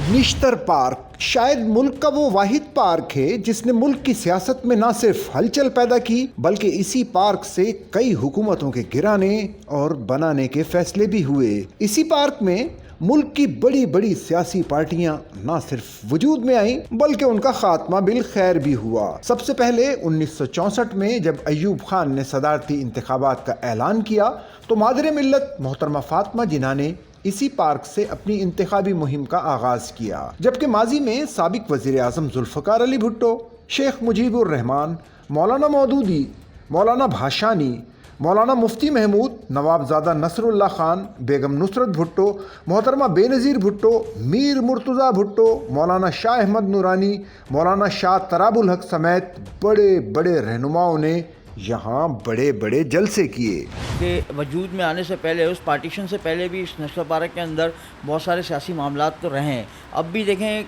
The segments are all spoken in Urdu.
نشتر پارک شاید ملک کا وہ واحد پارک ہے جس نے ملک کی سیاست میں نہ صرف ہلچل پیدا کی بلکہ اسی پارک سے کئی حکومتوں کے گرانے اور بنانے کے فیصلے بھی ہوئے۔ اسی پارک میں ملک کی بڑی بڑی سیاسی پارٹیاں نہ صرف وجود میں آئیں بلکہ ان کا خاتمہ بالخیر بھی ہوا۔ سب سے پہلے 1964 میں جب ایوب خان نے صدارتی انتخابات کا اعلان کیا تو مادر ملت محترمہ فاطمہ جناح نے اسی پارک سے اپنی انتخابی مہم کا آغاز کیا، جبکہ ماضی میں سابق وزیر اعظم ذوالفقار علی بھٹو، شیخ مجیب الرحمان، مولانا مودودی، مولانا بھاشانی، مولانا مفتی محمود، نواب زادہ نصر اللہ خان، بیگم نصرت بھٹو، محترمہ بے نظیر بھٹو، میر مرتضیٰ بھٹو، مولانا شاہ احمد نورانی، مولانا شاہ تراب الحق سمیت بڑے بڑے رہنماؤں نے یہاں بڑے بڑے جلسے کیے۔ کہ وجود میں آنے سے پہلے، اس پارٹیشن سے پہلے بھی اس نشتر پارک کے اندر بہت سارے سیاسی معاملات تو رہے ہیں۔ اب بھی دیکھیں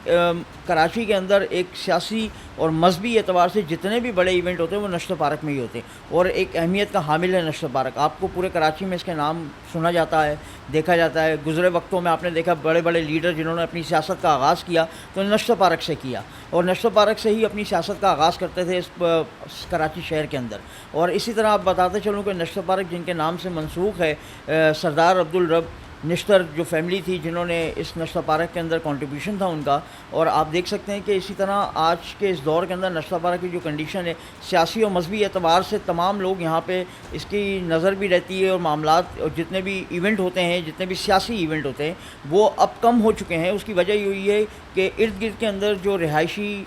کراچی کے اندر ایک سیاسی اور مذہبی اعتبار سے جتنے بھی بڑے ایونٹ ہوتے ہیں وہ نشتر پارک میں ہی ہوتے ہیں، اور ایک اہمیت کا حامل ہے نشتر پارک۔ آپ کو پورے کراچی میں اس کے نام سنا جاتا ہے، دیکھا جاتا ہے۔ گزرے وقتوں میں آپ نے دیکھا بڑے بڑے لیڈر جنہوں نے اپنی سیاست کا آغاز کیا تو نشتر پارک سے کیا، اور نشتر پارک سے ہی اپنی سیاست کا آغاز کرتے تھے اس کراچی شہر کے اندر۔ اور اسی طرح آپ بتاتے چلوں کہ نشتر پارک جن کے نام سے منسوخ ہے، سردار عبدالرب نشتر جو فیملی تھی جنہوں نے اس نشتر پارک کے اندر کنٹریبیوشن تھا ان کا۔ اور آپ دیکھ سکتے ہیں کہ اسی طرح آج کے اس دور کے اندر نشتر پارک کی جو کنڈیشن ہے سیاسی اور مذہبی اعتبار سے، تمام لوگ یہاں پہ اس کی نظر بھی رہتی ہے، اور معاملات اور جتنے بھی ایونٹ ہوتے ہیں، جتنے بھی سیاسی ایونٹ ہوتے ہیں وہ اب کم ہو چکے ہیں۔ اس کی وجہ یہ ہے کہ ارد گرد کے اندر جو رہائشی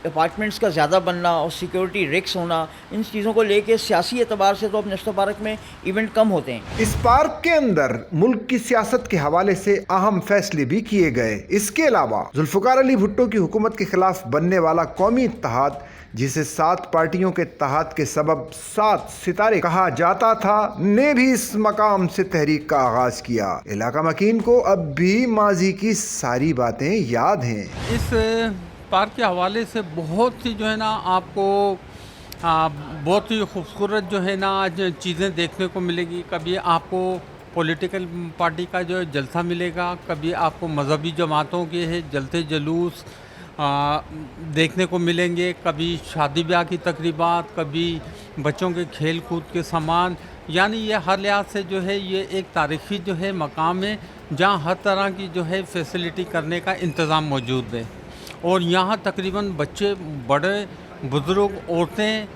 اپارٹمنٹس کا زیادہ بننا اور سیکیورٹی رکس ہونا، ان چیزوں کو لے کے سیاسی اعتبار سے تو اب نشتر پارک میں ایونٹ کم ہوتے ہیں۔ اس پارک کے اندر ملک کی سیاست کے حوالے سے اہم فیصلے بھی کیے گئے۔ اس کے علاوہ ذوالفقار علی بھٹو کی حکومت کے خلاف بننے والا قومی اتحاد، جسے 7 پارٹیوں کے اتحاد کے سبب 7 ستارے کہا جاتا تھا، نے بھی اس مقام سے تحریک کا آغاز کیا۔ علاقہ مکین کو اب بھی ماضی کی ساری باتیں یاد ہیں۔ اس پارک کے حوالے سے بہت سی جو ہے نا آپ کو بہت ہی خوبصورت جو ہے نا آج چیزیں دیکھنے کو ملے گی۔ کبھی آپ کو پولیٹیکل پارٹی کا جو جلسہ ملے گا، کبھی آپ کو مذہبی جماعتوں کے جلسے جلوس دیکھنے کو ملیں گے، کبھی شادی بیاہ کی تقریبات، کبھی بچوں کے کھیل کود کے سامان۔ یعنی یہ ہر لحاظ سے جو ہے یہ ایک تاریخی جو ہے مقام ہے جہاں ہر طرح کی جو ہے فیسلٹی کرنے کا انتظام موجود ہے، اور یہاں تقریباً بچے، بڑے، بزرگ، عورتیں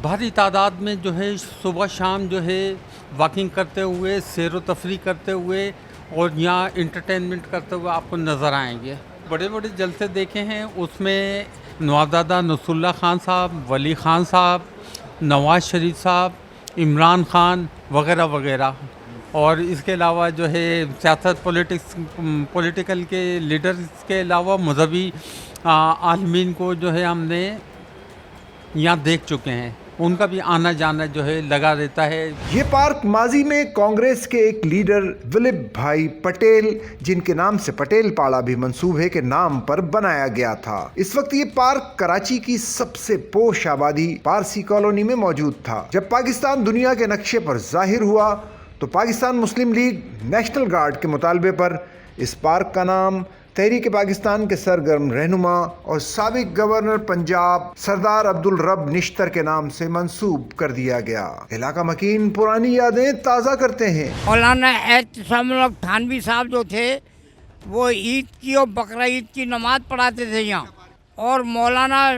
بھاری تعداد میں جو ہے صبح شام جو ہے واکنگ کرتے ہوئے، سیر و تفریح کرتے ہوئے اور یہاں انٹرٹینمنٹ کرتے ہوئے آپ کو نظر آئیں گے۔ بڑے بڑے جلسے دیکھے ہیں، اس میں نواب زادہ نصر اللہ خان صاحب، ولی خان صاحب، نواز شریف صاحب، عمران خان وغیرہ وغیرہ، اور اس کے علاوہ جو ہے سیاست پولیٹیکل کے لیڈرز کے علاوہ مذہبی عالمین کو جو ہے ہم نے یہاں دیکھ چکے ہیں، ان کا بھی آنا جانا جو ہے لگا رہتا ہے۔ یہ پارک ماضی میں کانگریس کے ایک لیڈر ولبھ بھائی پٹیل، جن کے نام سے پٹیل پاڑا بھی منسوب ہے، کے نام پر بنایا گیا تھا۔ اس وقت یہ پارک کراچی کی سب سے پوش آبادی پارسی کالونی میں موجود تھا۔ جب پاکستان دنیا کے نقشے پر ظاہر ہوا تو پاکستان مسلم لیگ نیشنل گارڈ کے مطالبے پر اس پارک کا نام تحریک پاکستان کے سرگرم رہنما اور سابق گورنر پنجاب سردار عبدالرب نشتر کے نام سے منسوب کر دیا گیا۔ علاقہ مکین پرانی یادیں تازہ کرتے ہیں۔ مولانا احتشام الحق تھانوی صاحب جو تھے وہ عید کی اور بقرعید کی نماز پڑھاتے تھے یہاں، اور مولانا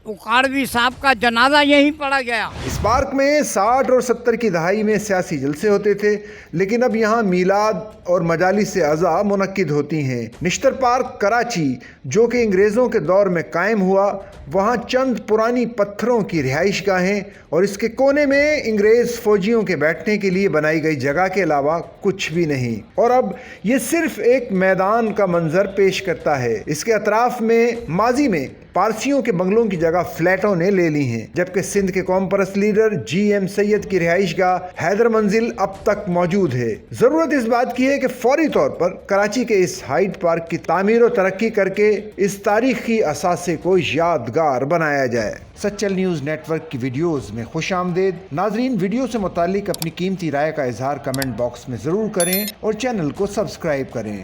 اقاڑوی صاحب کا جنازہ یہیں پڑھا گیا۔ اس پارک میں 60 اور 70 کی دہائی میں سیاسی جلسے ہوتے تھے، لیکن اب یہاں میلاد اور مجالس اعزاء منعقد ہوتی ہیں۔ نشتر پارک کراچی جو کہ انگریزوں کے دور میں قائم ہوا، وہاں چند پرانی پتھروں کی رہائش گاہیں اور اس کے کونے میں انگریز فوجیوں کے بیٹھنے کے لیے بنائی گئی جگہ کے علاوہ کچھ بھی نہیں، اور اب یہ صرف ایک میدان کا منظر پیش کرتا ہے۔ اس کے اطراف میں ماضی میں پارسیوں کے بنگلوں کی جگہ فلیٹوں نے لے لی ہیں، جبکہ سندھ کے قوم پرست لیڈر جی ایم سید کی رہائش گاہ حیدر منزل اب تک موجود ہے۔ ضرورت اس بات کی ہے کہ فوری طور پر کراچی کے اس ہائیڈ پارک کی تعمیر و ترقی کر کے اس تاریخی اثاثے کو یادگار بنایا جائے۔ سچل نیوز نیٹ ورک کی ویڈیوز میں خوش آمدید۔ ناظرین، ویڈیو سے متعلق اپنی قیمتی رائے کا اظہار کمنٹ باکس میں ضرور کریں اور چینل کو سبسکرائب کریں۔